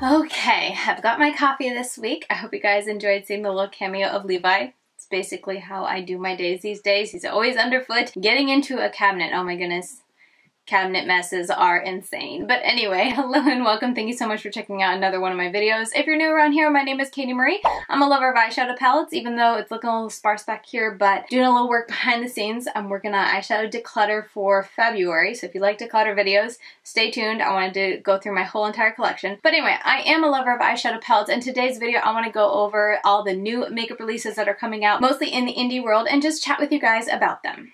Okay, I've got my coffee this week. I hope you guys enjoyed seeing the little cameo of Levi. It's basically how I do my days these days. He's always underfoot, getting into a cabinet. Oh my goodness. Cabinet messes are insane. But anyway, hello and welcome. Thank you so much for checking out another one of my videos. If you're new around here, my name is Katie Marie. I'm a lover of eyeshadow palettes, even though it's looking a little sparse back here, but doing a little work behind the scenes. I'm working on eyeshadow declutter for February, so if you like declutter videos, stay tuned. I wanted to go through my whole entire collection. But anyway, I am a lover of eyeshadow palettes. In today's video, I want to go over all the new makeup releases that are coming out, mostly in the indie world, and just chat with you guys about them.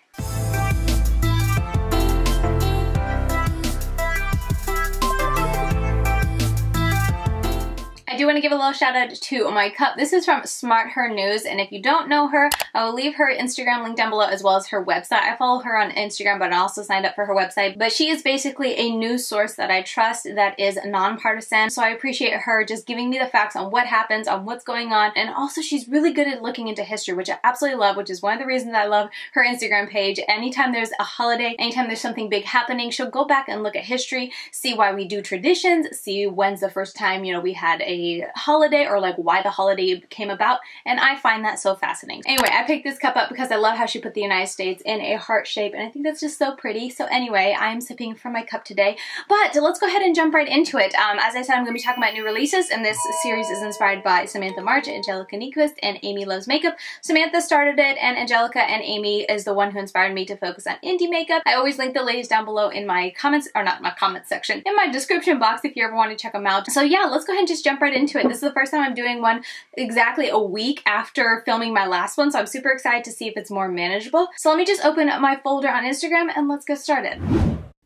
I do want to give a little shout out to my cup. This is from SmartHER News, and if you don't know her, I will leave her Instagram link down below as well as her website. I follow her on Instagram, but I also signed up for her website. But she is basically a news source that I trust that is nonpartisan, so I appreciate her just giving me the facts on what happens, on what's going on, and also she's really good at looking into history, which I absolutely love, which is one of the reasons I love her Instagram page. Anytime there's a holiday, anytime there's something big happening, she'll go back and look at history, see why we do traditions, see when's the first time, you know, we had a holiday, or like why the holiday came about, and I find that so fascinating. Anyway, I picked this cup up because I love how she put the United States in a heart shape, and I think that's just so pretty. So anyway, I'm sipping from my cup today, but let's go ahead and jump right into it. As I said, I'm going to be talking about new releases, and this series is inspired by Samantha March, Angelica Nyquist, and Amy Loves Makeup. Samantha started it, and Angelica and Amy is the one who inspired me to focus on indie makeup. I always link the ladies down below in my comments, or not my comments section, in my description box if you ever want to check them out. So yeah, let's go ahead and just jump right into it. This is the first time I'm doing one exactly a week after filming my last one, so I'm super excited to see if it's more manageable. So let me just open up my folder on Instagram and let's get started.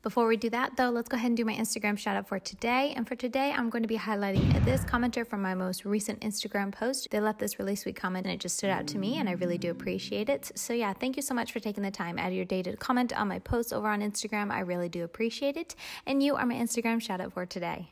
Before we do that though, let's go ahead and do my Instagram shout out for today. And for today, I'm going to be highlighting this commenter from my most recent Instagram post. They left this really sweet comment and it just stood out to me and I really do appreciate it. So yeah, thank you so much for taking the time out of your day to comment on my posts over on Instagram. I really do appreciate it. And you are my Instagram shout out for today.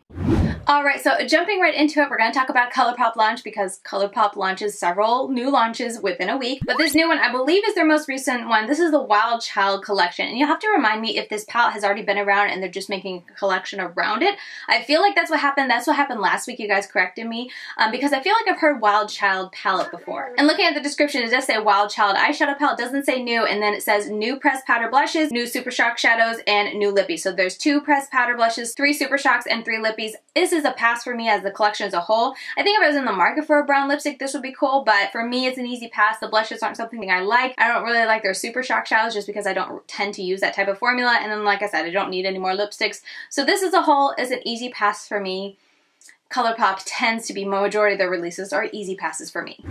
Alright, so jumping right into it, we're going to talk about ColourPop launch because ColourPop launches several new launches within a week. But this new one, I believe, is their most recent one. This is the Wild Child collection. And you'll have to remind me if this palette has already been around and they're just making a collection around it. I feel like that's what happened. That's what happened last week. You guys corrected me because I feel like I've heard Wild Child palette before. And looking at the description, it does say Wild Child eyeshadow palette. It doesn't say new, and then it says new pressed powder blushes, new Super Shock shadows, and new lippies. So there's 2 pressed powder blushes, 3 Super Shocks, and 3 lippies. This is a pass for me as the collection as a whole. I think if I was in the market for a brown lipstick, this would be cool, but for me, it's an easy pass. The blushes aren't something I like. I don't really like their Super Shock shadows just because I don't tend to use that type of formula, and then like I said, I don't need any more lipsticks. So this as a whole is an easy pass for me. ColourPop tends to be, majority of their releases are easy passes for me.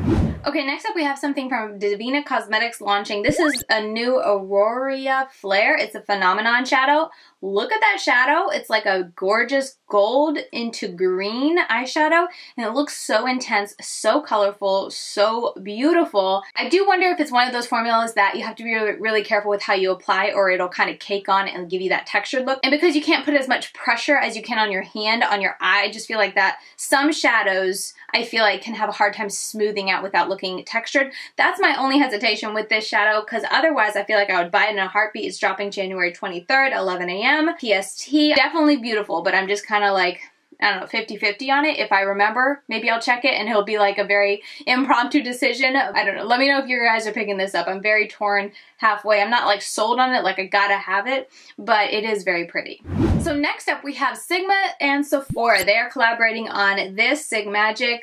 Okay, next up we have something from Divina Cosmetics launching. This is a new Aurora Flare. It's a Phenomenon shadow. Look at that shadow. It's like a gorgeous gold into green eyeshadow, and it looks so intense, so colorful, so beautiful. I do wonder if it's one of those formulas that you have to be really careful with how you apply, or it'll kind of cake on and give you that textured look. And because you can't put as much pressure as you can on your hand, on your eye, I just feel like that some shadows I feel like can have a hard time smoothing out without looking textured. That's my only hesitation with this shadow, because otherwise I feel like I would buy it in a heartbeat. It's dropping January 23rd, 11 a.m. PST. Definitely beautiful, but I'm just kind of like, I don't know, 50-50 on it. If I remember, maybe I'll check it and it'll be like a very impromptu decision. I don't know. Let me know if you guys are picking this up. I'm very torn halfway. I'm not like sold on it, like I gotta have it, but it is very pretty. So next up we have Sigma and Sephora. They are collaborating on this Sigmagic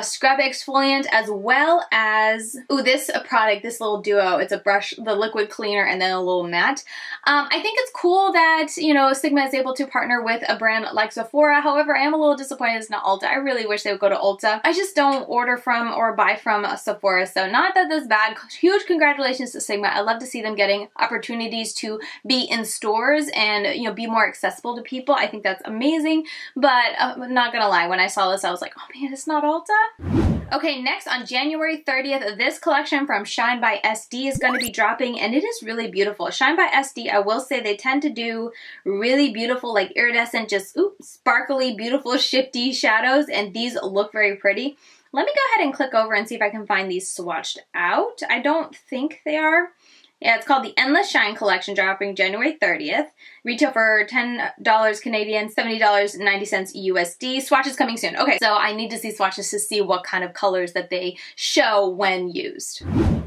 scrub exfoliant, as well as, this product, this little duo. It's a brush, the liquid cleaner, and then a little matte. I think it's cool that, you know, Sigma is able to partner with a brand like Sephora. However, I am a little disappointed it's not Ulta. I really wish they would go to Ulta. I just don't order from or buy from Sephora, so not that that's bad. Huge congratulations to Sigma. I love to see them getting opportunities to be in stores and, you know, be more accessible to people. I think that's amazing, but I'm not gonna lie, when I saw this I was like, oh man, it's not Ulta? Okay, next on January 30th, this collection from Shine by SD is going to be dropping, and it is really beautiful. Shine by SD, I will say, they tend to do really beautiful, like iridescent, just sparkly, beautiful, shifty shadows, and these look very pretty. Let me go ahead and click over and see if I can find these swatched out. I don't think they are. Yeah, it's called the Endless Shine Collection, dropping January 30th. Retail for $10 Canadian, $70.90 USD. Swatches coming soon. Okay, so I need to see swatches to see what kind of colors that they show when used.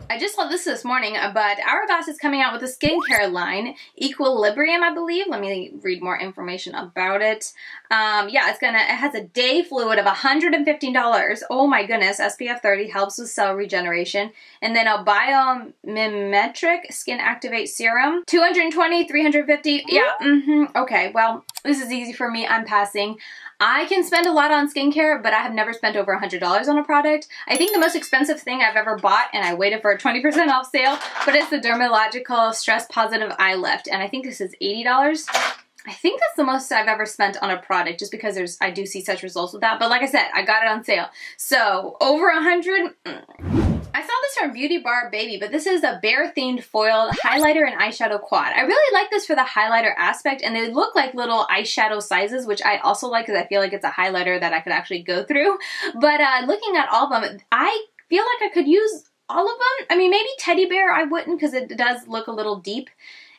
I just saw this morning, but Hourglass is coming out with a skincare line, Equilibrium, I believe. Let me read more information about it. Yeah, it has a day fluid of $115. Oh my goodness, SPF 30, helps with cell regeneration. And then a biomimetic skin activate serum, 220, 350. Yeah, okay, well, this is easy for me. I'm passing. I can spend a lot on skincare, but I have never spent over $100 on a product. I think the most expensive thing I've ever bought, and I waited for a 20% off sale, but it's the Dermalogical Stress Positive Eye Lift, and I think this is $80. I think that's the most I've ever spent on a product, just because I do see such results with that. But like I said, I got it on sale. So over 100. I saw this from Beauty Bar Baby, but this is a bear-themed foiled highlighter and eyeshadow quad. I really like this for the highlighter aspect, and they look like little eyeshadow sizes, which I also like because I feel like it's a highlighter that I could actually go through. But looking at all of them, I feel like I could use all of them. I mean, maybe Teddy Bear I wouldn't, because it does look a little deep,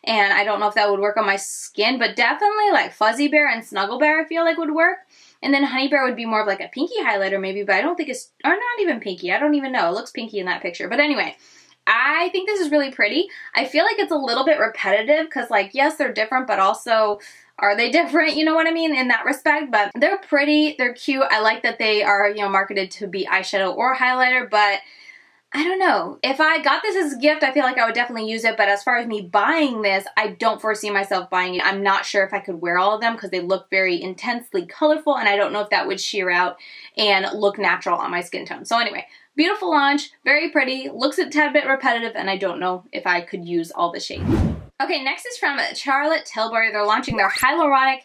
and I don't know if that would work on my skin, but definitely like Fuzzy Bear and Snuggle Bear I feel like would work. And then Honey Bear would be more of like a pinky highlighter maybe, but I don't think it's, or not even pinky. I don't even know. It looks pinky in that picture. But anyway, I think this is really pretty. I feel like it's a little bit repetitive because, like, yes, they're different, but also, are they different? You know what I mean? In that respect, but they're pretty. They're cute. I like that they are, you know, marketed to be eyeshadow or highlighter, but I don't know. If I got this as a gift, I feel like I would definitely use it, but as far as me buying this, I don't foresee myself buying it. I'm not sure if I could wear all of them because they look very intensely colorful, and I don't know if that would sheer out and look natural on my skin tone. So anyway, beautiful launch, very pretty, looks a tad bit repetitive, and I don't know if I could use all the shades. Okay, next is from Charlotte Tilbury. They're launching their hyaluronic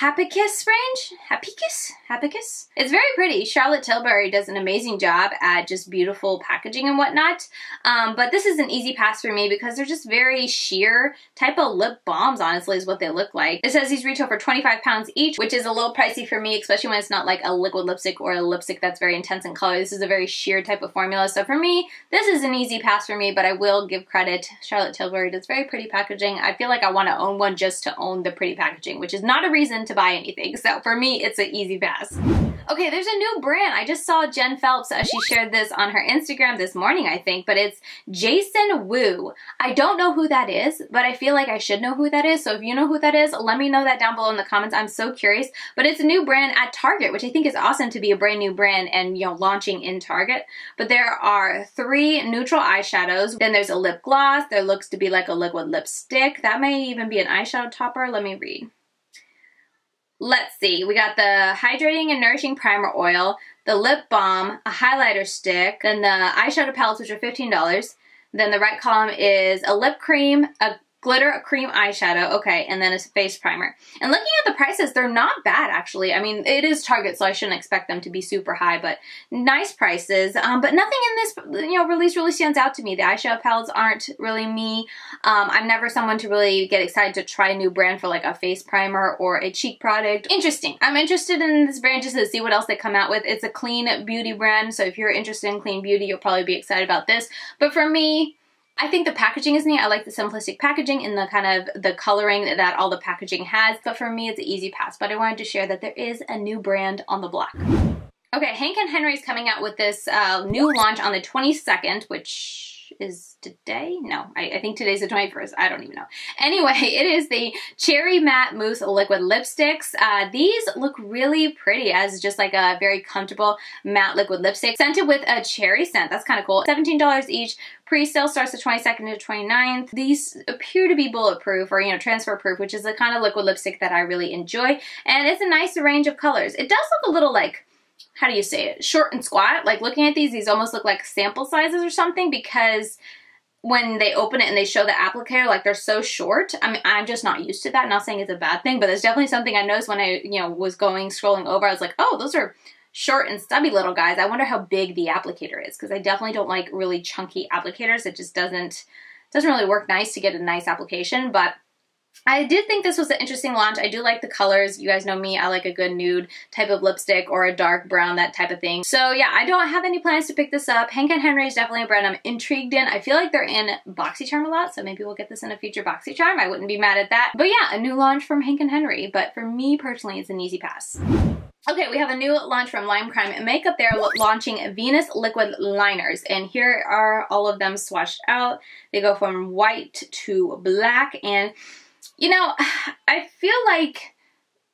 Hapicus range? Hapicus? It's very pretty. Charlotte Tilbury does an amazing job at just beautiful packaging and whatnot. But this is an easy pass for me because they're just very sheer type of lip balms, honestly, is what they look like. It says these retail for 25 pounds each, which is a little pricey for me, especially when it's not like a liquid lipstick or a lipstick that's very intense in color. This is a very sheer type of formula. So for me, this is an easy pass for me, but I will give credit. Charlotte Tilbury does very pretty packaging. I feel like I want to own one just to own the pretty packaging, which is not a reason to buy anything. So for me, it's an easy pass. Okay, there's a new brand. I just saw Jen Phelps, she shared this on her Instagram this morning, I think, but it's Jason Wu. I don't know who that is, but I feel like I should know who that is. So if you know who that is, let me know that down below in the comments. I'm so curious. But it's a new brand at Target, which I think is awesome to be a brand new brand and, you know, launching in Target. But there are 3 neutral eyeshadows. Then there's a lip gloss. There looks to be like a liquid lipstick. That may even be an eyeshadow topper. Let me read. Let's see, we got the Hydrating and Nourishing Primer Oil, the Lip Balm, a highlighter stick, then the eyeshadow palettes, which are $15. Then the right column is a lip cream, a glitter cream eyeshadow, okay, and then a face primer. And looking at the prices, they're not bad, actually. I mean, it is Target, so I shouldn't expect them to be super high, but nice prices. But nothing in this, you know, release really stands out to me. The eyeshadow palettes aren't really me. I'm never someone to really get excited to try a new brand for like a face primer or a cheek product. Interesting. I'm interested in this brand just to see what else they come out with. It's a clean beauty brand, so if you're interested in clean beauty, you'll probably be excited about this. But for me, I think the packaging is neat. I like the simplistic packaging and the kind of the coloring that all the packaging has. But for me, it's an easy pass. But I wanted to share that there is a new brand on the block. Okay, Hank & Henry's coming out with this new launch on the 22nd, which is today? No, I think today's the 21st. I don't even know. Anyway, it is the Cherry Matte Mousse Liquid Lipsticks. These look really pretty as just like a very comfortable matte liquid lipstick scented with a cherry scent. That's kind of cool. $17 each. Pre-sale starts the 22nd to 29th. These appear to be bulletproof or, you know, transfer proof, which is the kind of liquid lipstick that I really enjoy. And it's a nice range of colors. It does look a little like, how do you say it, short and squat. Like looking at these almost look like sample sizes or something because when they open it and they show the applicator, like they're so short. I mean, I'm just not used to that. Not saying it's a bad thing, but it's definitely something I noticed when I, you know, was scrolling over. I was like, oh, those are short and stubby little guys. I wonder how big the applicator is because I definitely don't like really chunky applicators. It just doesn't really work nice to get a nice application, but I did think this was an interesting launch. I do like the colors. You guys know me. I like a good nude type of lipstick or a dark brown, that type of thing. So yeah, I don't have any plans to pick this up. Hank & Henry is definitely a brand I'm intrigued in. I feel like they're in BoxyCharm a lot, so maybe we'll get this in a future BoxyCharm. I wouldn't be mad at that. But yeah, a new launch from Hank & Henry. But for me personally, it's an easy pass. Okay, we have a new launch from Lime Crime Makeup. They're launching Venus liquid liners, and here are all of them swatched out. They go from white to black, and you know, I feel like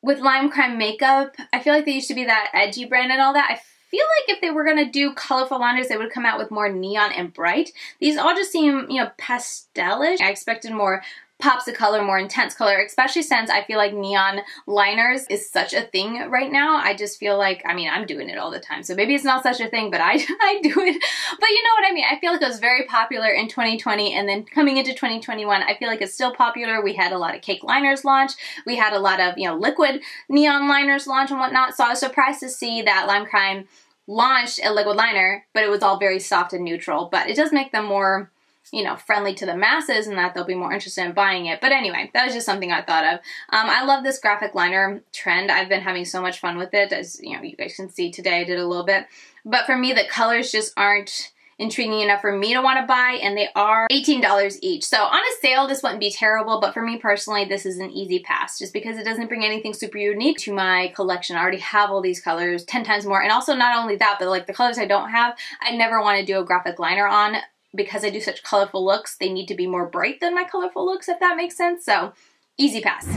with Lime Crime Makeup, I feel like they used to be that edgy brand and all that. I feel like if they were gonna do colorful liners, they would come out with more neon and bright. These all just seem, you know, pastelish. I expected more pops of color, more intense color, especially since I feel like neon liners is such a thing right now. I just feel like, I mean, I'm doing it all the time, so maybe it's not such a thing, but I do it. But you know what I mean? I feel like it was very popular in 2020, and then coming into 2021, I feel like it's still popular. We had a lot of cake liners launch. We had a lot of, you know, liquid neon liners launch and whatnot, so I was surprised to see that Lime Crime launched a liquid liner, but it was all very soft and neutral. But it does make them more, you know, friendly to the masses, and that they'll be more interested in buying it. But anyway, that was just something I thought of. I love this graphic liner trend. I've been having so much fun with it. As you know, you guys can see today I did a little bit. But for me, the colors just aren't intriguing enough for me to want to buy, and they are $18 each. So on a sale, this wouldn't be terrible, but for me personally, this is an easy pass, just because it doesn't bring anything super unique to my collection. I already have all these colors 10 times more, and also not only that, but like the colors I don't have, I never want to do a graphic liner on. Because I do such colorful looks, they need to be more bright than my colorful looks, if that makes sense. So, easy pass.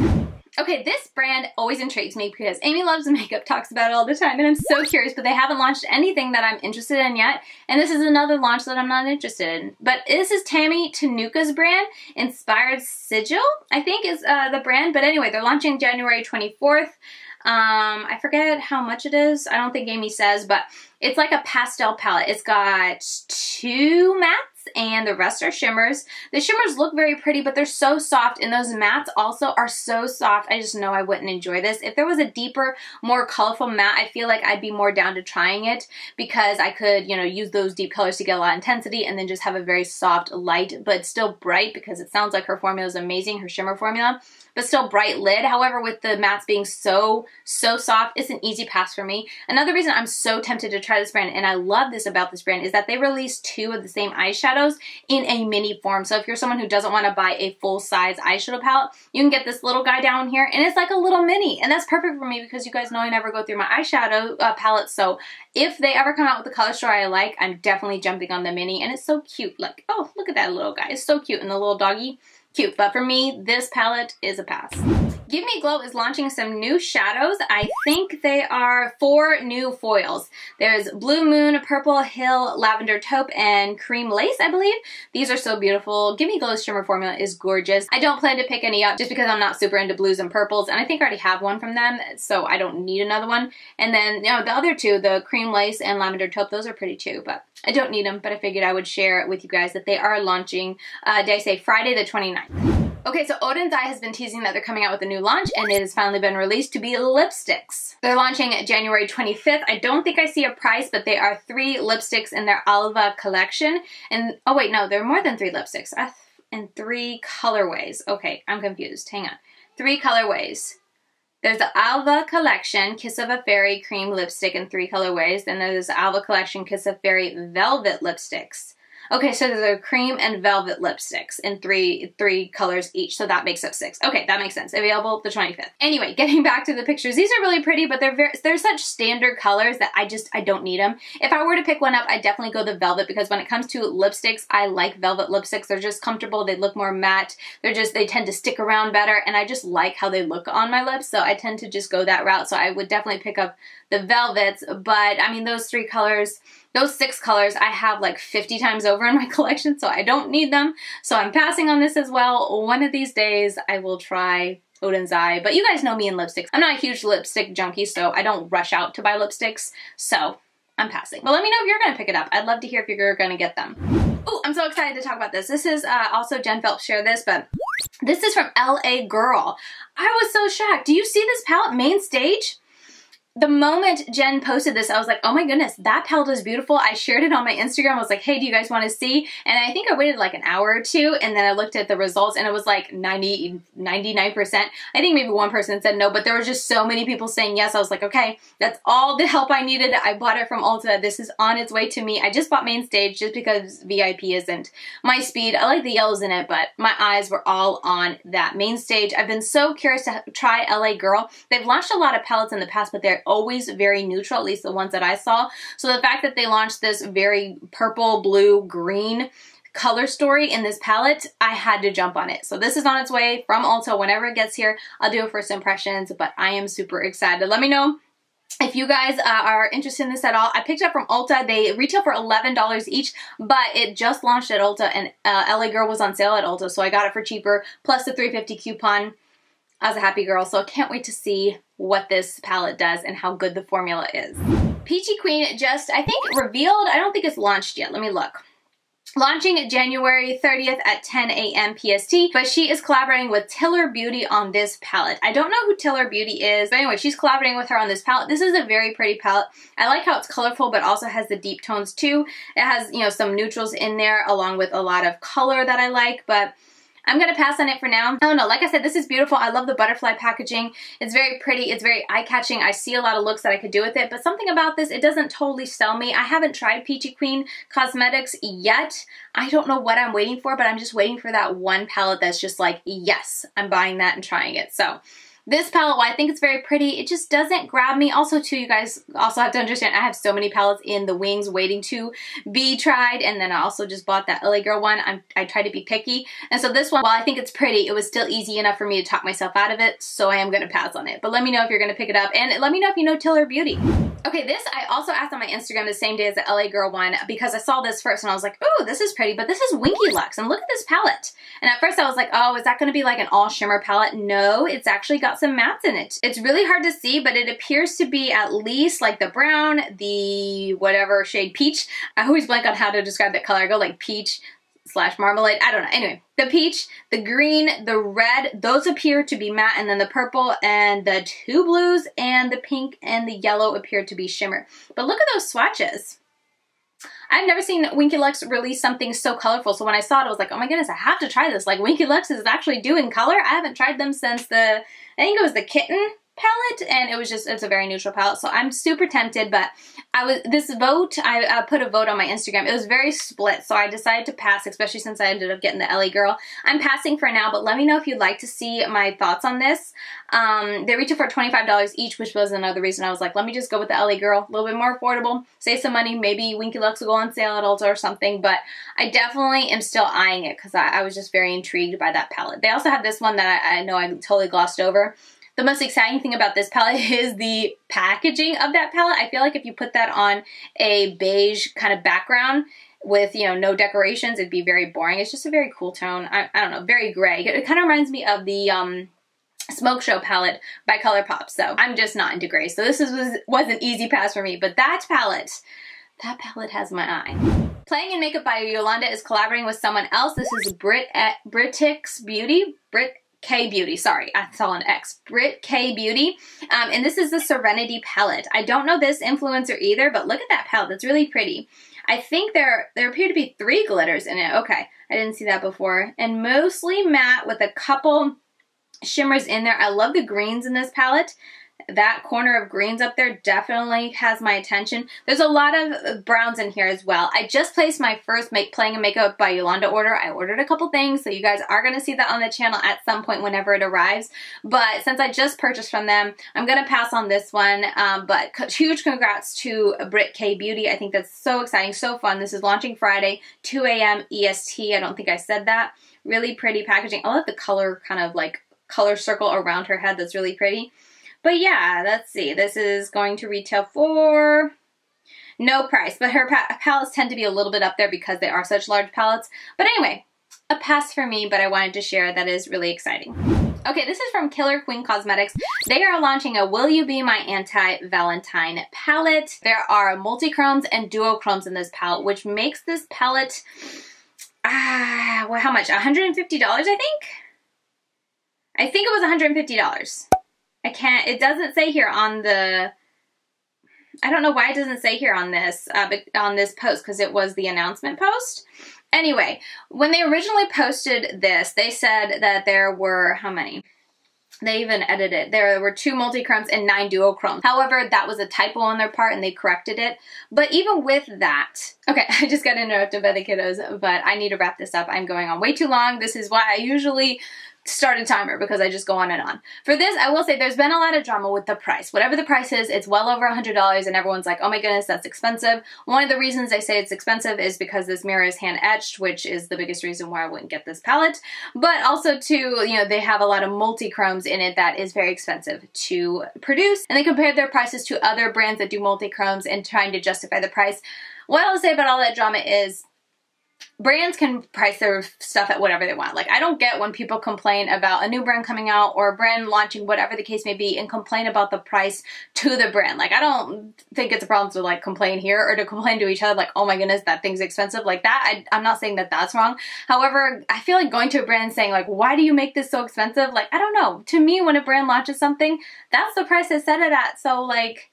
Okay, this brand always intrigues me because Amy Loves Makeup talks about it all the time, and I'm so curious, but they haven't launched anything that I'm interested in yet, and this is another launch that I'm not interested in. But this is Tammy Tenuka's brand, Inspired Sigil, I think is the brand, but anyway, they're launching January 24th. I forget how much it is. I don't think Amy says, but it's like a pastel palette. It's got 2 mattes and the rest are shimmers. The shimmers look very pretty, but they're so soft, and those mattes also are so soft. I just know I wouldn't enjoy this. If there was a deeper, more colorful matte, I feel like I'd be more down to trying it, because I could, you know, use those deep colors to get a lot of intensity and then just have a very soft light, but still bright, because it sounds like her formula is amazing, her shimmer formula, but still bright lid. However, with the mattes being so soft, it's an easy pass for me. Another reason I'm so tempted to try this brand, and I love this about this brand, is that they released 2 of the same eyeshadows in a mini form. So if you're someone who doesn't want to buy a full-size eyeshadow palette, you can get this little guy down here, and it's like a little mini, and that's perfect for me because you guys know I never go through my eyeshadow palette. So if they ever come out with a color story I like, I'm definitely jumping on the mini, and it's so cute. Like, oh, look at that little guy. It's so cute, and the little doggy. Cute, but for me, this palette is a pass. Give Me Glow is launching some new shadows. I think they are 4 new foils. There's Blue Moon, Purple Hill, Lavender Taupe, and Cream Lace, I believe. These are so beautiful. Give Me Glow's shimmer formula is gorgeous. I don't plan to pick any up just because I'm not super into blues and purples, and I think I already have one from them, so I don't need another one. And then, you know, the other 2, the Cream Lace and Lavender Taupe, those are pretty too, but I don't need them, but I figured I would share with you guys that they are launching, did I say Friday the 29th. Okay, so Oden's Eye has been teasing that they're coming out with a new launch, and it has finally been released to be lipsticks. They're launching January 25th. I don't think I see a price, but they are 3 lipsticks in their Alva collection. And, oh wait, no, there are more than 3 lipsticks. And 3 colorways. Okay, I'm confused. Hang on. 3 colorways. There's the Alva Collection, Kiss of a Fairy Cream Lipstick in 3 colorways. Then there's the Alva Collection, Kiss of Fairy Velvet Lipsticks. Okay, so there's a cream and velvet lipsticks in three colors each, so that makes up 6. Okay, that makes sense. Available the 25th. Anyway, getting back to the pictures, these are really pretty, but they're such standard colors that I don't need them. If I were to pick one up, I'd definitely go the velvet, because when it comes to lipsticks, I like velvet lipsticks. They're just comfortable. They look more matte. They tend to stick around better, and I just like how they look on my lips, so I tend to just go that route. So I would definitely pick up the velvets, but I mean, those 3 colors, those 6 colors I have like 50 times over in my collection, so I don't need them. So I'm passing on this as well. One of these days I will try Oden's Eye, but you guys know me in lipsticks. I'm not a huge lipstick junkie, so I don't rush out to buy lipsticks, so I'm passing. But let me know if you're gonna pick it up. I'd love to hear if you're gonna get them. Oh, I'm so excited to talk about this. This is also Jen Phelps shared this, but this is from LA Girl. I was so shocked. Do you see this palette, Main Stage? the moment Jen posted this, I was like, oh my goodness, that palette is beautiful. I shared it on my Instagram. I was like, hey, do you guys want to see? And I think I waited like an hour or two, and then I looked at the results, and it was like 99%. I think maybe one person said no, but there was just so many people saying yes. I was like, okay, that's all the help I needed. I bought it from Ulta. This is on its way to me. I just bought Main Stage just because VIP isn't my speed. I like the yellows in it, but my eyes were all on that Main Stage. I've been so curious to try LA Girl. They've launched a lot of palettes in the past, but they're always very neutral, at least the ones that I saw. So the fact that they launched this very purple, blue, green color story in this palette, I had to jump on it. So this is on its way from Ulta. Whenever it gets here, I'll do a first impressions, but I am super excited. Let me know if you guys are interested in this at all. I picked it up from Ulta. They retail for $11 each, but it just launched at Ulta, and LA Girl was on sale at Ulta, so I got it for cheaper, plus the $3.50 coupon. I was a happy girl, so I can't wait to see what this palette does and how good the formula is. Peachy Queen just, I think, revealed. I don't think it's launched yet. Let me look. Launching January 30th at 10 a.m. PST, but she is collaborating with Tiller Beauty on this palette. I don't know who Tiller Beauty is, but anyway, she's collaborating with her on this palette. This is a very pretty palette. I like how it's colorful, but also has the deep tones too. It has, you know, some neutrals in there along with a lot of color that I like, but I'm going to pass on it for now. I don't know. Like I said, this is beautiful. I love the butterfly packaging. It's very pretty. It's very eye-catching. I see a lot of looks that I could do with it, but something about this, it doesn't totally sell me. I haven't tried Peachy Queen Cosmetics yet. I don't know what I'm waiting for, but I'm just waiting for that one palette that's just like, yes, I'm buying that and trying it. So this palette, while I think it's very pretty, it just doesn't grab me. Also, too, you guys also have to understand, I have so many palettes in the wings waiting to be tried, and then I also just bought that LA Girl one. I try to be picky, and so this one, while I think it's pretty, it was still easy enough for me to talk myself out of it, so I am going to pass on it. But let me know if you're going to pick it up, and let me know if you know Tiller Beauty. Okay, this I also asked on my Instagram the same day as the LA Girl one because I saw this first and I was like, oh, this is pretty, but this is Winky Lux, and look at this palette. And at first I was like, oh, is that going to be like an all shimmer palette? No, it's actually got some mattes in it. It's really hard to see, but it appears to be at least like the brown, the whatever shade peach. I always blank on how to describe that color. I go like peach / marmalade. I don't know. Anyway, the peach, the green, the red, those appear to be matte, and then the purple and the two blues and the pink and the yellow appear to be shimmer. But look at those swatches. I've never seen Winky Lux release something so colorful, so when I saw it, I was like, oh my goodness, I have to try this. Like, Winky Lux is actually doing color. I haven't tried them since I think it was the Kitten palette, and it's a very neutral palette, so I'm super tempted. But I put a vote on my Instagram. It was very split, so I decided to pass, especially since I ended up getting the LA Girl. I'm passing for now, but let me know if you'd like to see my thoughts on this. They retail for $25 each, which was another reason I was like, let me just go with the LA Girl, a little bit more affordable, save some money. Maybe Winky Lux will go on sale at Ulta or something, but I definitely am still eyeing it because I was just very intrigued by that palette. They also have this one that I know I totally glossed over. The most exciting thing about this palette is the packaging of that palette. I feel like if you put that on a beige kind of background with, you know, no decorations, it'd be very boring. It's just a very cool tone. I don't know, very gray. It kind of reminds me of the Smoke Show palette by ColourPop. So I'm just not into gray. So this was an easy pass for me. But that palette has my eye. Playing in Makeup by Yolanda is collaborating with someone else. This is Brit K Beauty, sorry, I saw an X. Brit K Beauty, and this is the Serenity palette. I don't know this influencer either, but look at that palette. That's really pretty. I think there appear to be 3 glitters in it. Okay, I didn't see that before. And mostly matte with a couple shimmers in there. I love the greens in this palette. That corner of greens up there definitely has my attention. There's a lot of browns in here as well. I just placed my first Playing in Makeup by Yolanda order. I ordered a couple things, so you guys are going to see that on the channel at some point whenever it arrives. But since I just purchased from them, I'm going to pass on this one. But huge congrats to Brit K Beauty. I think that's so exciting, so fun. This is launching Friday, 2 a.m. EST. I don't think I said that. Really pretty packaging. I love the color, kind of like color circle around her head. That's really pretty. But yeah, let's see. This is going to retail for no price, but her palettes tend to be a little bit up there because they are such large palettes. But anyway, a pass for me, but I wanted to share. That is really exciting. Okay, this is from Killer Queen Cosmetics. They are launching a Will You Be My Anti-Valentine palette. There are multi-chromes and duochromes in this palette, which makes this palette, well, how much? $150, I think? I think it was $150. It doesn't say here on the I don't know why it doesn't say here on this post, because it was the announcement post. Anyway, when they originally posted this, they said that there were, how many? They even edited it. There were 2 multi-chromes and 9 duochromes. However, that was a typo on their part and they corrected it. But even with that, okay, I just got interrupted by the kiddos, but I need to wrap this up. I'm going on way too long. This is why I usually start a timer, because I just go on and on. For this, I will say there's been a lot of drama with the price. Whatever the price is, it's well over $100 and everyone's like, oh my goodness, that's expensive. One of the reasons I say it's expensive is because this mirror is hand etched, which is the biggest reason why I wouldn't get this palette. But also too, you know, they have a lot of multi-chromes in it that is very expensive to produce. And they compared their prices to other brands that do multi-chromes and trying to justify the price. What I'll say about all that drama is, brands can price their stuff at whatever they want. Like, I don't get when people complain about a new brand coming out or a brand launching, whatever the case may be, and complain about the price to the brand. Like, I don't think it's a problem to like complain here or to complain to each other like, oh my goodness, that thing's expensive like that. I'm not saying that that's wrong. However, I feel like going to a brand saying like, why do you make this so expensive? Like, I don't know. To me, when a brand launches something, that's the price they set it at. So like,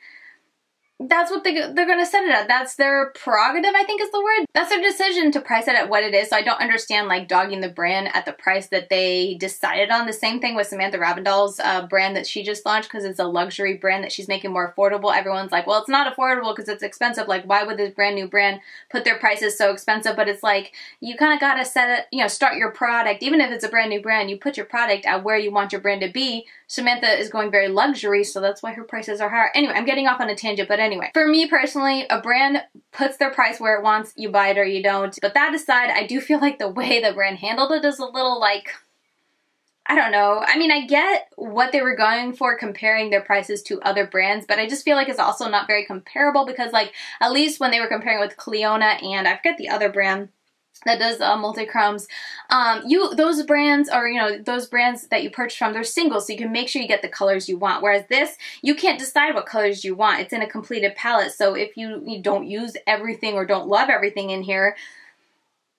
that's what they're going to set it at. That's their prerogative, I think is the word. That's their decision to price it at what it is. So I don't understand like dogging the brand at the price that they decided on. The same thing with Samantha Ravindal's brand that she just launched, because it's a luxury brand that she's making more affordable. Everyone's like, well, it's not affordable because it's expensive. Like, why would this brand new brand put their prices so expensive? But it's like, you kind of got to set it, you know, start your product. Even if it's a brand new brand, you put your product at where you want your brand to be. Samantha is going very luxury, so that's why her prices are higher. Anyway, I'm getting off on a tangent, but anyway. For me personally, a brand puts their price where it wants, you buy it or you don't. But that aside, I do feel like the way the brand handled it is a little like, I don't know. I mean, I get what they were going for comparing their prices to other brands, but I just feel like it's also not very comparable, because like, at least when they were comparing it with Cleona and I forget the other brand that does multi-chromes, those brands, or you know, those brands that you purchase from, they're singles, so you can make sure you get the colors you want. Whereas this, you can't decide what colors you want. It's in a completed palette, so if you don't use everything or don't love everything in here,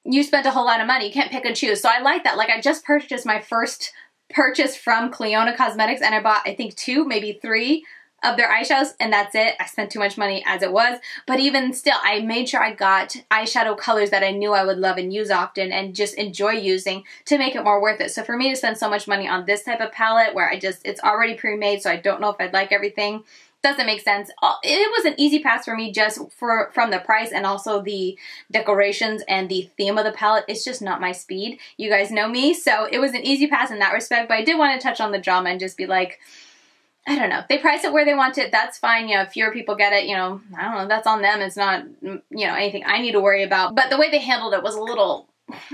you spent a whole lot of money. You can't pick and choose. So I like that. Like, I just purchased my first purchase from Cleona Cosmetics, and I bought, I think 2, maybe 3 of their eyeshadows, and that's it. I spent too much money as it was, but even still, I made sure I got eyeshadow colors that I knew I would love and use often and just enjoy using to make it more worth it. So for me to spend so much money on this type of palette where it's already pre-made, so I don't know if I'd like everything, doesn't make sense. It was an easy pass for me just from the price and also the decorations and the theme of the palette. It's just not my speed. You guys know me, so it was an easy pass in that respect, but I did want to touch on the drama and just be like, I don't know. They price it where they want it. That's fine. You know, if fewer people get it, you know, I don't know. That's on them. It's not, you know, anything I need to worry about. But the way they handled it was a little,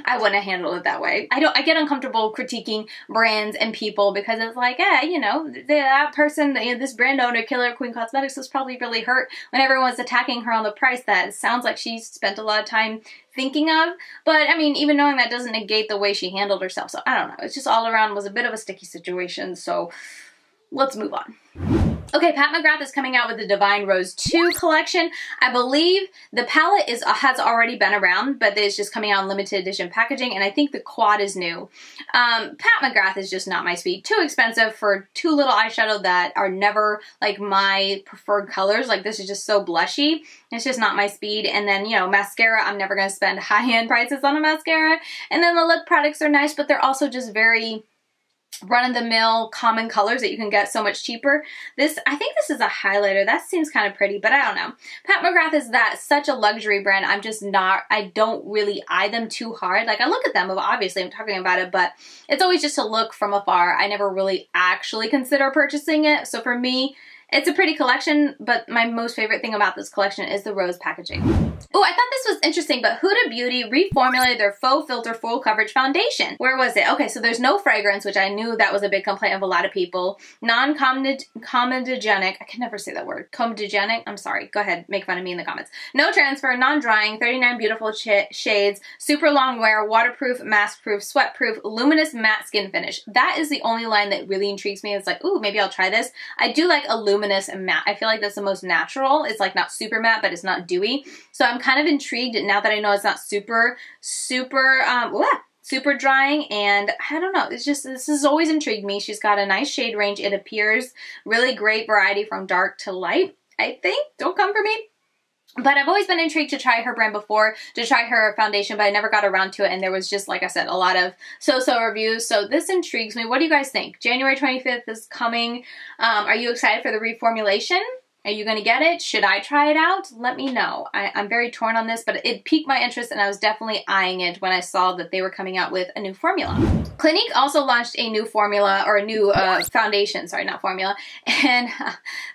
I wouldn't have handled it that way. I get uncomfortable critiquing brands and people because it's like, yeah, you know, that person, this brand owner, Killer Queen Cosmetics, was probably really hurt when everyone's attacking her on the price that sounds like she spent a lot of time thinking of. But I mean, even knowing that doesn't negate the way she handled herself. So I don't know. It's just all around was a bit of a sticky situation. So let's move on. Okay, Pat McGrath is coming out with the Divine Rose 2 collection. I believe the palette has already been around, but it's just coming out in limited edition packaging, and I think the quad is new. Pat McGrath is just not my speed. Too expensive for 2 little eyeshadow that are never like my preferred colors. Like, this is just so blushy. It's just not my speed. And then, you know, mascara, I'm never going to spend high-end prices on a mascara. And then the lip products are nice, but they're also just very run-of-the-mill common colors that you can get so much cheaper. I think this is a highlighter. That seems kind of pretty, but I don't know. Pat McGrath is such a luxury brand. I don't really eye them too hard. Like, I look at them, obviously I'm talking about it, but it's always just a look from afar. I never really actually consider purchasing it. So for me, it's a pretty collection, but my most favorite thing about this collection is the rose packaging. Oh, I thought this was interesting, but Huda Beauty reformulated their Faux Filter Full Coverage Foundation. Where was it? Okay, so there's no fragrance, which I knew that was a big complaint of a lot of people. Non-comedogenic, I can never say that word. Comedogenic, I'm sorry. Go ahead, make fun of me in the comments. No transfer, non-drying, 39 beautiful shades, super long wear, waterproof, mask-proof, sweat-proof, luminous matte skin finish. That is the only line that really intrigues me. It's like, ooh, maybe I'll try this. I do like a luminous and matte. I feel like that's the most natural. It's like not super matte, but it's not dewy. So I'm kind of intrigued now that I know it's not super drying, and I don't know, it's just, this has always intrigued me. She's got a nice shade range. It appears really great variety from dark to light. I think. Don't come for me. But I've always been intrigued to try her brand before, to try her foundation, but I never got around to it, and there was just, like I said, a lot of so-so reviews, so this intrigues me. What do you guys think? January 25th is coming. Are you excited for the reformulation? Are you going to get it? Should I try it out? Let me know. I'm very torn on this, but it piqued my interest, and I was definitely eyeing it when I saw that they were coming out with a new formula. Clinique also launched a new formula, or a new foundation, sorry, not formula, and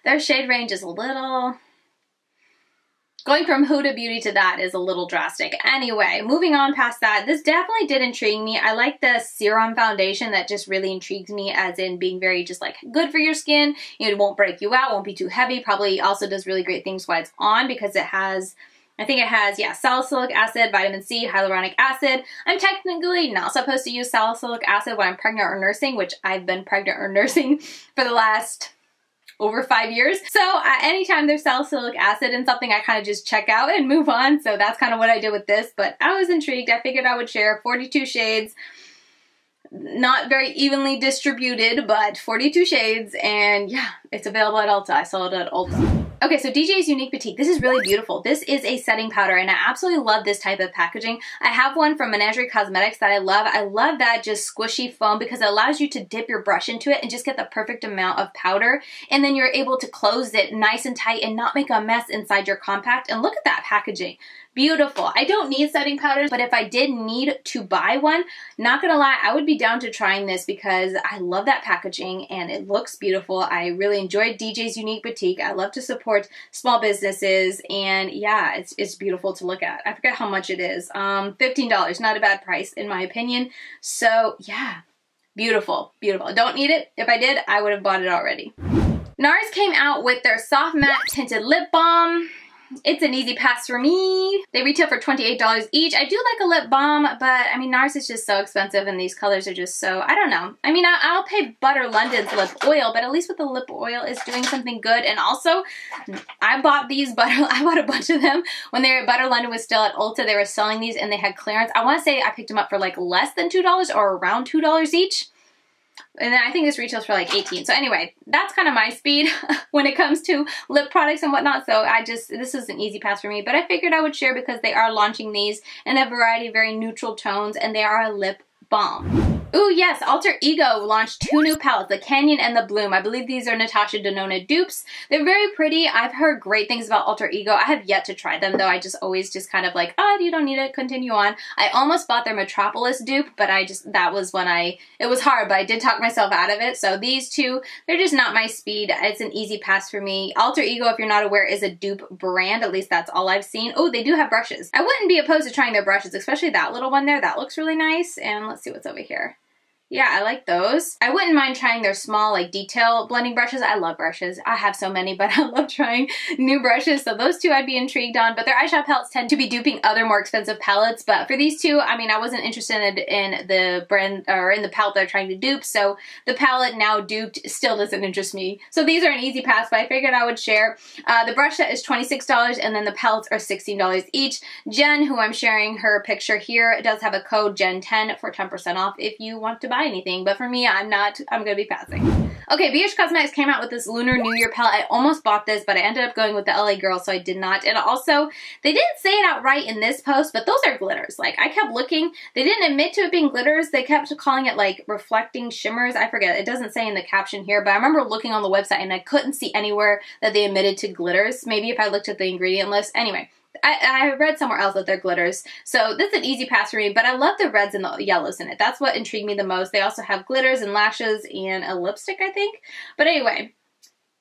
their shade range is a little... Going from Huda Beauty to that is a little drastic. Anyway, moving on past that, this definitely did intrigue me. I like the serum foundation. That just really intrigues me, as in being very just like good for your skin. You know, it won't break you out, won't be too heavy. Probably also does really great things while it's on, because it has, I think it has, yeah, salicylic acid, vitamin C, hyaluronic acid. I'm technically not supposed to use salicylic acid when I'm pregnant or nursing, which I've been pregnant or nursing for the last over 5 years. So anytime there's salicylic acid in something, I kind of just check out and move on. So that's kind of what I did with this, but I was intrigued. I figured I would share 42 shades, not very evenly distributed, but 42 shades, and yeah, it's available at Ulta. I saw it at Ulta. Okay, so DJ's Unique Boutique. This is really beautiful. This is a setting powder, and I absolutely love this type of packaging. I have one from Menagerie Cosmetics that I love. I love that just squishy foam, because it allows you to dip your brush into it and just get the perfect amount of powder, and then you're able to close it nice and tight and not make a mess inside your compact. And look at that packaging. Beautiful. I don't need setting powders, but if I did need to buy one, not gonna lie, I would be down to trying this, because I love that packaging and it looks beautiful. I really enjoyed DJ's Unique Boutique. I love to support small businesses, and yeah, it's beautiful to look at. I forget how much it is. $15, not a bad price in my opinion. So yeah, beautiful, beautiful. Don't need it. If I did, I would have bought it already. NARS came out with their Soft Matte Tinted Lip Balm. It's an easy pass for me. They retail for $28 each. I do like a lip balm, but I mean, NARS is just so expensive, and these colors are just so, I don't know. I mean, I'll pay Butter London's lip oil, but at least with the lip oil, it's doing something good. And also, I bought I bought a bunch of them when Butter London was still at Ulta. They were selling these and they had clearance. I want to say I picked them up for like less than $2 or around $2 each. And then I think this retails for like $18. So anyway, that's kind of my speed when it comes to lip products and whatnot. So this is an easy pass for me, but I figured I would share because they are launching these in a variety of very neutral tones, and they are a lip balm. Ooh, yes, Alter Ego launched 2 new palettes, the Canyon and the Bloom. I believe these are Natasha Denona dupes. They're very pretty. I've heard great things about Alter Ego. I have yet to try them, though. I just always just kind of like, oh, you don't need it, continue on. I almost bought their Metropolis dupe, but that was when it was hard, but I did talk myself out of it. So these two, they're just not my speed. It's an easy pass for me. Alter Ego, if you're not aware, is a dupe brand. At least that's all I've seen. Oh, they do have brushes. I wouldn't be opposed to trying their brushes, especially that little one there. That looks really nice. And let's see what's over here. Yeah, I like those. I wouldn't mind trying their small, like, detail blending brushes. I love brushes. I have so many, but I love trying new brushes. So those two I'd be intrigued on. But their eyeshadow palettes tend to be duping other more expensive palettes. But for these two, I mean, I wasn't interested in the brand or in the palette they're trying to dupe. So the palette now duped still doesn't interest me. So these are an easy pass, but I figured I would share. The brush set is $26, and then the palettes are $16 each. Jen, who I'm sharing her picture here, does have a code Jen10 for 10% off if you want to buy anything, but for me, I'm gonna be passing. Okay, BH Cosmetics came out with this Lunar New Year palette. I almost bought this, but I ended up going with the LA Girl, so I did not. And also, they didn't say it outright in this post, but those are glitters. Like, I kept looking. They didn't admit to it being glitters. They kept calling it, like, reflecting shimmers. I forget. It doesn't say in the caption here, but I remember looking on the website, and I couldn't see anywhere that they admitted to glitters. Maybe if I looked at the ingredient list. Anyway, I read somewhere else that they're glitters. So this is an easy pass for me, but I love the reds and the yellows in it. That's what intrigued me the most. They also have glitters and lashes and a lipstick, I think. But anyway,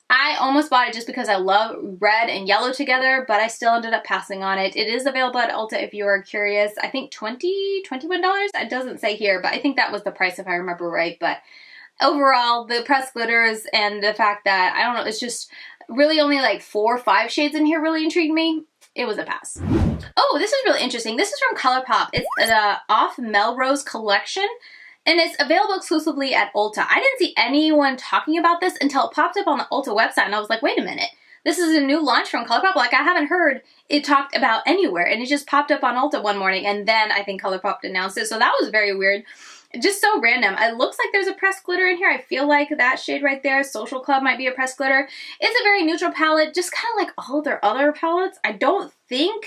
I almost bought it just because I love red and yellow together, but I still ended up passing on it. It is available at Ulta if you are curious. I think $21? It doesn't say here, but I think that was the price if I remember right. But overall, the pressed glitters and the fact that, I don't know, it's just really only like 4 or 5 shades in here really intrigued me. It was a pass. Oh, this is really interesting. This is from ColourPop. It's the Off Melrose collection, and it's available exclusively at Ulta. I didn't see anyone talking about this until it popped up on the Ulta website, and I was like, wait a minute. This is a new launch from ColourPop. Like, I haven't heard it talked about anywhere, and it just popped up on Ulta one morning, and then I think ColourPop announced it, so that was very weird. Just so random. It looks like there's a pressed glitter in here. I feel like that shade right there, Social Club, might be a pressed glitter. It's a very neutral palette, just kind of like all of their other palettes. I don't think,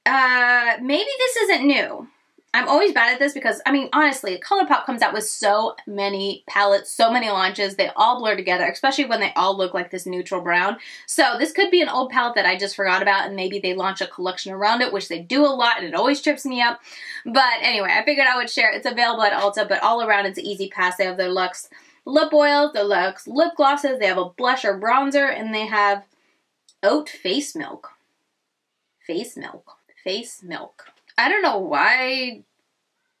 maybe this isn't new. I'm always bad at this because, I mean, honestly, ColourPop comes out with so many palettes, so many launches. They all blur together, especially when they all look like this neutral brown. So this could be an old palette that I just forgot about, and maybe they launch a collection around it, which they do a lot, and it always trips me up. But anyway, I figured I would share. It's available at Ulta, but all around it's an easy pass. They have their Luxe lip oils, their Luxe lip glosses. They have a blush or bronzer, and they have oat face milk. Face milk. Face milk. I don't know why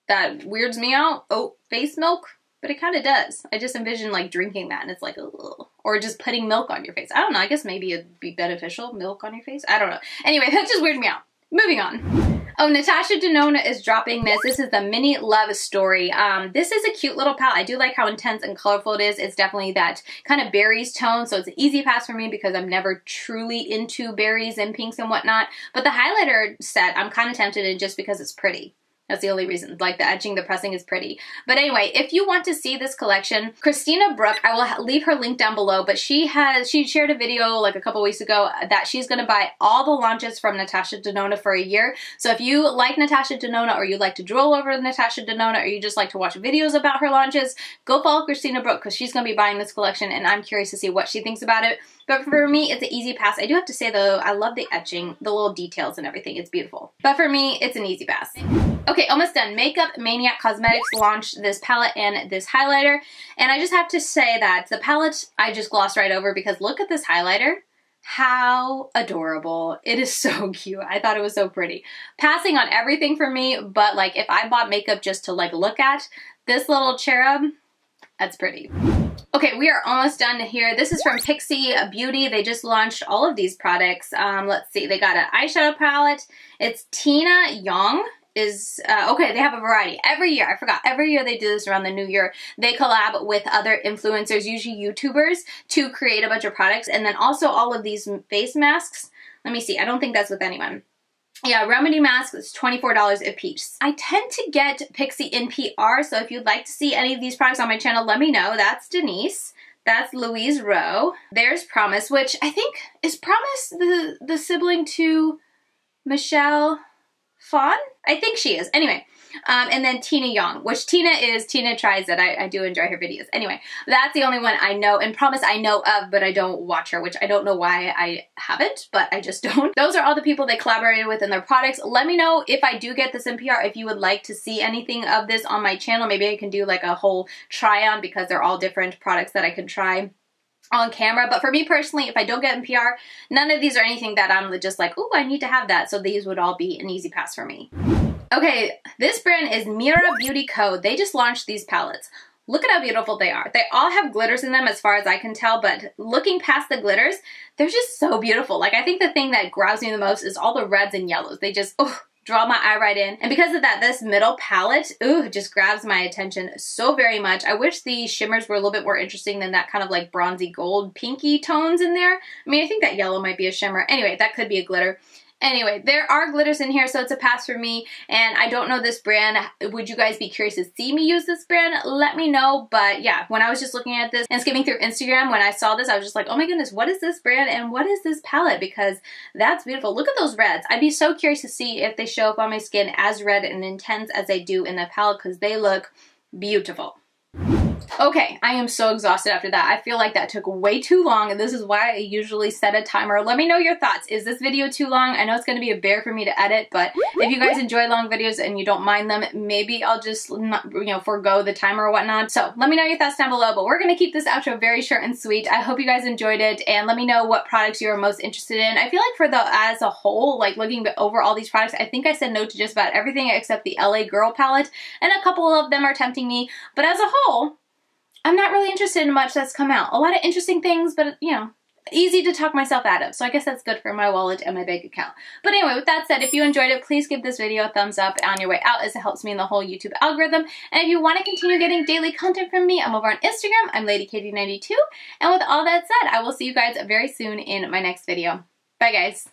that weirds me out, oat face milk, but it kind of does. I just envision like drinking that and it's like, ugh. Or just putting milk on your face. I don't know, I guess maybe it'd be beneficial, milk on your face. I don't know. Anyway, that just weirded me out. Moving on. Oh, Natasha Denona is dropping this. This is the Mini Love Story. This is a cute little palette. I do like how intense and colorful it is. It's definitely that kind of berries tone, so it's an easy pass for me because I'm never truly into berries and pinks and whatnot. But the highlighter set, I'm kind of tempted in just because it's pretty. That's the only reason. Like the etching, the pressing is pretty. But anyway, if you want to see this collection, Christina Brooke, I will leave her link down below, but she shared a video like a couple weeks ago that she's going to buy all the launches from Natasha Denona for a year. So if you like Natasha Denona, or you like to drool over Natasha Denona, or you just like to watch videos about her launches, go follow Christina Brooke because she's going to be buying this collection and I'm curious to see what she thinks about it. But for me, it's an easy pass. I do have to say though, I love the etching, the little details and everything. It's beautiful. But for me, it's an easy pass. Okay, almost done. Makeup Maniac Cosmetics launched this palette and this highlighter. And I just have to say that the palette I just glossed right over because look at this highlighter. How adorable. It is so cute. I thought it was so pretty. Passing on everything for me, but like if I bought makeup just to like look at, this little cherub, that's pretty. Okay, we are almost done here. This is from Pixie Beauty. They just launched all of these products. Let's see. They got an eyeshadow palette. It's Tina Young. Okay, they have a variety. Every year, I forgot, every year they do this around the new year. They collab with other influencers, usually YouTubers, to create a bunch of products. And then also all of these face masks. Let me see, I don't think that's with anyone. Yeah, Remedy Mask is $24 a piece. I tend to get Pixie in PR, so if you'd like to see any of these products on my channel, let me know. That's Denise. That's Louise Rowe. There's Promise, which I think, is Promise the sibling to Michelle Fawn? I think she is. Anyway, and then Tina Young, which Tina Tries It. I do enjoy her videos. Anyway, that's the only one I know. And Promise I know of, but I don't watch her, which I don't know why I haven't, but I just don't. Those are all the people they collaborated with in their products. Let me know if I do get this in PR, if you would like to see anything of this on my channel. Maybe I can do like a whole try on because they're all different products that I can try on camera. But for me personally, if I don't get in PR, none of these are anything that I'm just like, ooh, I need to have that. So these would all be an easy pass for me. Okay, this brand is Mira Beauty Co. They just launched these palettes. Look at how beautiful they are. They all have glitters in them as far as I can tell, but looking past the glitters, they're just so beautiful. Like I think the thing that grabs me the most is all the reds and yellows. They just, oh, draw my eye right in. And because of that, this middle palette, ooh, just grabs my attention so very much. I wish the shimmers were a little bit more interesting than that kind of like bronzy gold pinky tones in there. I mean, I think that yellow might be a shimmer. Anyway, that could be a glitter. Anyway, there are glitters in here, so it's a pass for me, and I don't know this brand. Would you guys be curious to see me use this brand? Let me know, but yeah, when I was just looking at this and skimming through Instagram, when I saw this, I was just like, oh my goodness, what is this brand and what is this palette? Because that's beautiful. Look at those reds. I'd be so curious to see if they show up on my skin as red and intense as they do in the palette because they look beautiful. Okay, I am so exhausted after that. I feel like that took way too long, and this is why I usually set a timer. Let me know your thoughts. Is this video too long? I know it's going to be a bear for me to edit, but if you guys enjoy long videos and you don't mind them, maybe I'll just, forego the timer or whatnot. So let me know your thoughts down below, but we're going to keep this outro very short and sweet. I hope you guys enjoyed it, and let me know what products you are most interested in. I feel like as a whole, like looking over all these products, I think I said no to just about everything except the LA Girl palette, and a couple of them are tempting me, but as a whole, I'm not really interested in much that's come out. A lot of interesting things, but easy to talk myself out of. So I guess that's good for my wallet and my bank account. But anyway, with that said, if you enjoyed it, please give this video a thumbs up on your way out as it helps me in the whole YouTube algorithm. And if you want to continue getting daily content from me, I'm over on Instagram. I'm LadyKatie92. And with all that said, I will see you guys very soon in my next video. Bye guys.